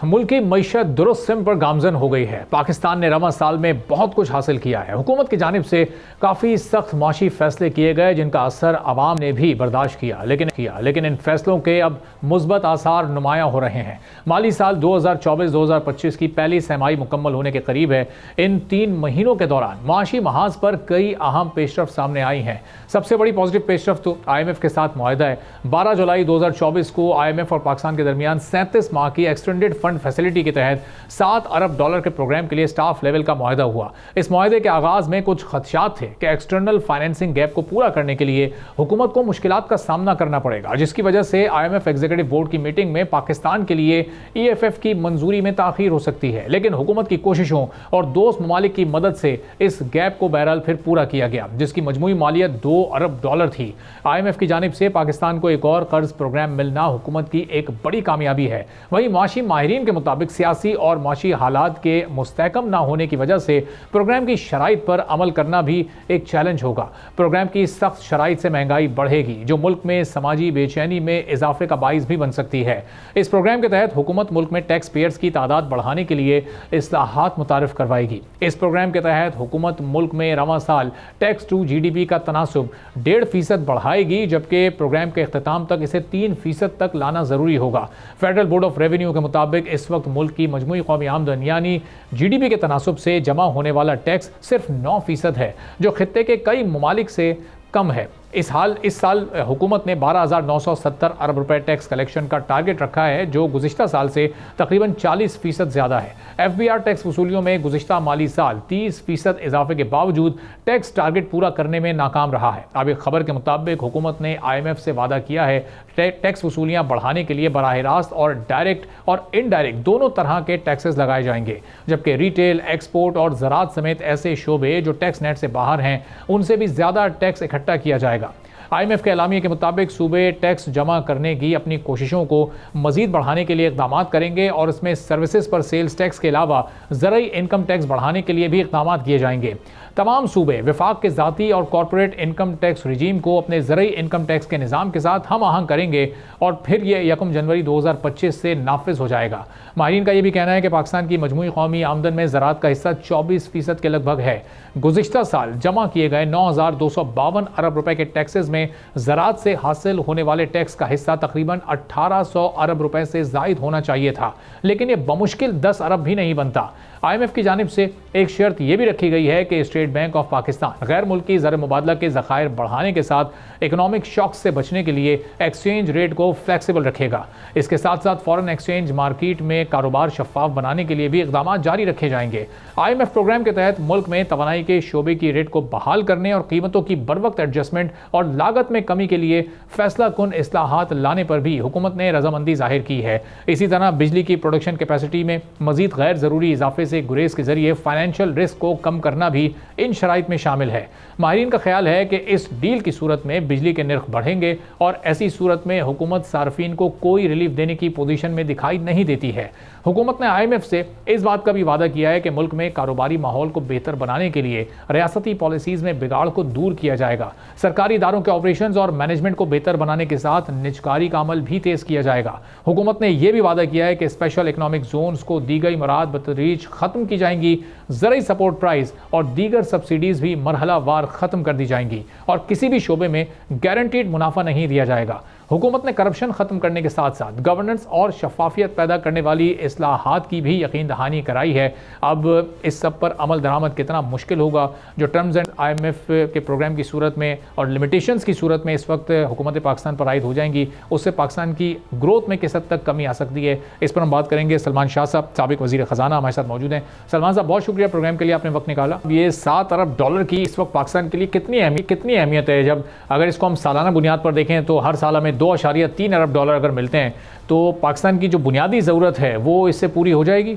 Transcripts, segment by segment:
मुल्क की मईशत दुरुस्त सिम पर गामजन हो गई है। पाकिस्तान ने रवा साल में बहुत कुछ हासिल किया है। हुकूमत की जानिब से काफ़ी सख्त माशी फैसले किए गए जिनका असर आवाम ने भी बर्दाश्त किया, लेकिन इन फैसलों के अब मुस्बत आसार नुमायां हो रहे हैं। माली साल 2024-2025 की पहली सहमाही मुकम्मल होने के करीब है। इन 3 महीनों के दौरान माशी महाज पर कई अहम पेशरफ सामने आई हैं। सबसे बड़ी पॉजिटिव पेशरफ तो IMF के साथ मुआहदा है। 12 जुलाई 2024 को IMF और पाकिस्तान के दरमियान 37 माह की एक्सटेंडेड फंड फैसिलिटी के तहत $7 अरब के प्रोग्राम के लिए स्टाफ लेवल का मुआहदा हुआ। इस मुआहदे के आगाज में कुछ खदशात थे कि एक्सटर्नल फाइनेंसिंग गैप को पूरा करने के लिए हुकूमत को मुश्किलात का सामना करना पड़ेगा, जिसकी वजह से IMF एग्जीक्यूटिव बोर्ड की मीटिंग में पाकिस्तान के लिए EFF की मंजूरी में ताखीर हो सकती है। लेकिन हुकूमत की कोशिशों और दोस्त ममालिक की मदद से इस गैप को बहरहाल फिर पूरा किया गया, जिसकी मजमूई मालियत $2 अरब थी। IMF की जानिब से पाकिस्तान को एक और कर्ज प्रोग्राम मिलना हुकूमत की एक बड़ी कामयाबी है। वहीं माशी माहिरीन के मुताबिक सियासी और माशी हालात के मुस्तहकम ना होने की वजह से प्रोग्राम की शराइत पर अमल करना भी एक चैलेंज होगा। प्रोग्राम की सख्त शराइत से महंगाई बढ़ेगी, जो मुल्क में समाजी बेचैनी में इजाफे का बाइस भी बन सकती है। इस प्रोग्राम के तहत हुकूमत मुल्क में टैक्स पेयर्स की तादाद बढ़ाने के लिए इस्लाहात मुतारिफ करवाएगी। इस प्रोग्राम के तहत हुकूमत मुल्क में रवा साल टैक्स टू GDP का तनासुब 1.5% बढ़ाएगी, जबकि प्रोग्राम के इख्तिताम तक इसे 3% तक लाना जरूरी होगा। फेडरल बोर्ड ऑफ रेवेन्यू के मुताबिक इस वक्त मुल्क की मजमूई कौमी आमदन यानी GDP के तनासुब से जमा होने वाला टैक्स सिर्फ 9% है, जो खित्ते के कई ममालिक से कम है। इस साल हुकूमत ने 12,970 अरब रुपए टैक्स कलेक्शन का टारगेट रखा है, जो गुज़िश्ता साल से तकरीबन 40% ज़्यादा है। FBR टैक्स वसूलियों में गुज़िश्ता माली साल 30% इजाफे के बावजूद टैक्स टारगेट पूरा करने में नाकाम रहा है। अब एक खबर के मुताबिक हुकूमत ने IMF से वादा किया है टैक्स वसूलियाँ बढ़ाने के लिए बराह रास्त और डायरेक्ट और इनडायरेक्ट दोनों तरह के टैक्सेस लगाए जाएंगे, जबकि रिटेल, एक्सपोर्ट और ज़राअत समेत ऐसे शोबे जो टैक्स नेट से बाहर हैं उनसे भी ज़्यादा टैक्स इकट्ठा किया जाएगा। IMF के एलामिया के मुताबिक सूबे टैक्स जमा करने की अपनी कोशिशों को मजीद बढ़ाने के लिए इकदाम करेंगे और इसमें सर्विसेज पर सेल्स टैक्स के अलावा ज़रूरी इनकम टैक्स बढ़ाने के लिए भी इकदाम किए जाएंगे। तमाम सूबे वफाक के ज़ाती और कॉरपोरेट इनकम टैक्स रिजीम को अपने ज़रूरी इनकम टैक्स के निज़ाम के साथ हम आहंग करेंगे और फिर यह 1 जनवरी 2025 से नाफिज हो जाएगा। माहिरीन का यह भी कहना है कि पाकिस्तान की मजमूई कौमी आमदन में ज़राअत का हिस्सा 24% के लगभग है। गुज़िश्ता साल जमा किए गए 9,252 अरब रुपए के टैक्सेस में ज़राअत से हासिल होने वाले टैक्स का हिस्सा तकरीबन 1,800 अरब रुपए से ज़ायद होना चाहिए था, लेकिन यह बमुश्किल 10 अरब भी नहीं बनता। IMF की जानिब से एक शर्त यह भी रखी गई है कि स्टेट बैंक ऑफ पाकिस्तान गैर मुल्की ज़र मुबादला के ज़खायर बढ़ाने के साथ इकोनॉमिक शॉक से बचने के लिए एक्सचेंज रेट को फ्लेक्सिबल रखेगा। इसके साथ साथ फॉरेन एक्सचेंज मार्केट में कारोबार शफाफ बनाने के लिए भी इक़दाम जारी रखे जाएंगे। IMF प्रोग्राम के तहत मुल्क में तवानाई के शोबे की रेट को बहाल करने और कीमतों की बर वक्त एडजस्टमेंट और लागत में कमी के लिए फैसला कुन इस्लाहात लाने पर भी हुकूमत ने रजामंदी जाहिर की है। इसी तरह बिजली की प्रोडक्शन कैपेसिटी में मजीद गैर ज़रूरी इजाफे से गुरेज के जरिए फाइनेंशियल रिस्क को कम करना भी इन शराइत में शामिल है। माहिरीन का ख्याल है कि इस डील की सूरत में बिजली के नर्ख बढ़ेंगे और ऐसी सूरत में हुकूमत सार्फिन को कोई रिलीफ देने की पोजीशन में दिखाई नहीं देती है। हुकूमत ने IMF से इस बात का भी वादा किया है कि मुल्क में कारोबारी माहौल को बेहतर बनाने के लिए रियासती पॉलिसीज में बिगाड़ को दूर किया जाएगा। सरकारी इदारों के ऑपरेशंस और मैनेजमेंट को बेहतर बनाने के साथ निजकारी का अमल भी तेज किया जाएगा। हुकूमत ने यह भी वादा किया है कि स्पेशल इकोनॉमिक जोन्स को दी गई मुराद बतदरीज खत्म की जाएंगी, ज़रूरी सपोर्ट प्राइस और दीगर सब्सिडीज भी मरहला वार खत्म कर दी जाएंगी और किसी भी शोबे में गारंटीड मुनाफा नहीं दिया जाएगा। हुकूमत ने करप्शन खत्म करने के साथ साथ गवर्नेंस और शफाफियत पैदा करने वाली इस्लाहात की भी यकीन दहानी कराई है। अब इस सब पर अमल दरामद कितना मुश्किल होगा, जो टर्म्स एंड IMF के प्रोग्राम की सूरत में और लिमिटेशंस की सूरत में इस वक्त हुकूमत पाकिस्तान पर आयद हो जाएंगी, उससे पाकिस्तान की ग्रोथ में किस हद तक कमी आ सकती है, इस पर हम बात करेंगे। सलमान शाह साहब, साबिक वज़ीर ख़जाना, हमारे साथ मौजूद हैं। सलमान साहब, बहुत शुक्रिया प्रोग्राम के लिए, आपने वक्त निकाला। ये $7 अरब की इस वक्त पाकिस्तान के लिए कितनी अहमियत है? जब अगर इसको हम सालाना बुनियाद पर देखें तो हर साल हमें $2.3 अरब अगर मिलते हैं तो पाकिस्तान की जो बुनियादी ज़रूरत है वो इससे पूरी हो जाएगी।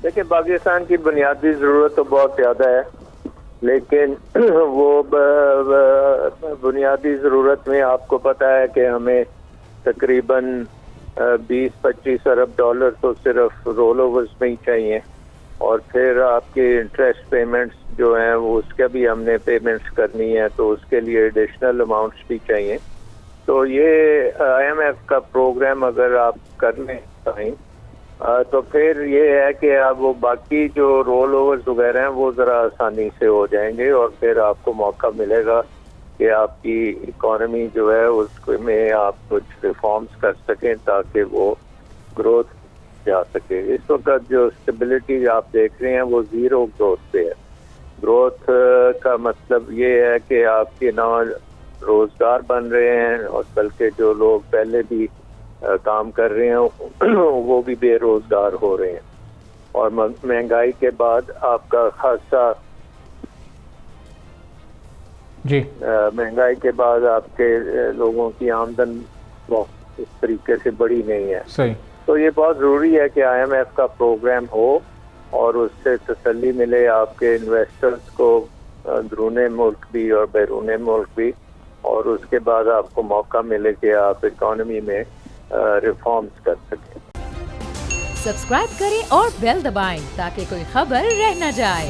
देखिए, पाकिस्तान की बुनियादी ज़रूरत तो बहुत ज़्यादा है, लेकिन वो बुनियादी ज़रूरत में आपको पता है कि हमें तकरीबन 20-25 अरब डॉलर तो सिर्फ रोल ओवर्स में ही चाहिए और फिर आपके इंटरेस्ट पेमेंट्स जो हैं वो उसके भी हमने पेमेंट्स करनी है, तो उसके लिए एडिशनल अमाउंट्स भी चाहिए। तो ये IMF का प्रोग्राम अगर आप करने चाहें तो फिर ये है कि आप वो बाकी जो रोल ओवर्स वगैरह हैं वो ज़रा आसानी से हो जाएंगे और फिर आपको मौका मिलेगा कि आपकी इकोनॉमी जो है उसमें आप कुछ रिफॉर्म्स कर सकें ताकि वो ग्रोथ जा सके। इस वक्त जो स्टेबिलिटी आप देख रहे हैं वो ज़ीरो ग्रोथ पे है। ग्रोथ का मतलब ये है कि आपके ना रोज़गार बन रहे हैं और बल्कि जो लोग पहले भी काम कर रहे हैं वो भी बेरोजगार हो रहे हैं और महंगाई के बाद आपका खासा जी महंगाई के बाद आपके लोगों की आमदन बहुत इस तरीके से बड़ी नहीं है। सही। तो ये बहुत ज़रूरी है कि IMF का प्रोग्राम हो और उससे तसल्ली मिले आपके इन्वेस्टर्स को अंदरूने मुल्क भी और बैरूने मुल्क भी, और उसके बाद आपको मौका मिले कि आप इकोनॉमी में रिफॉर्म्स कर सकें। सब्सक्राइब करें और बेल दबाएं ताकि कोई खबर रह न जाए।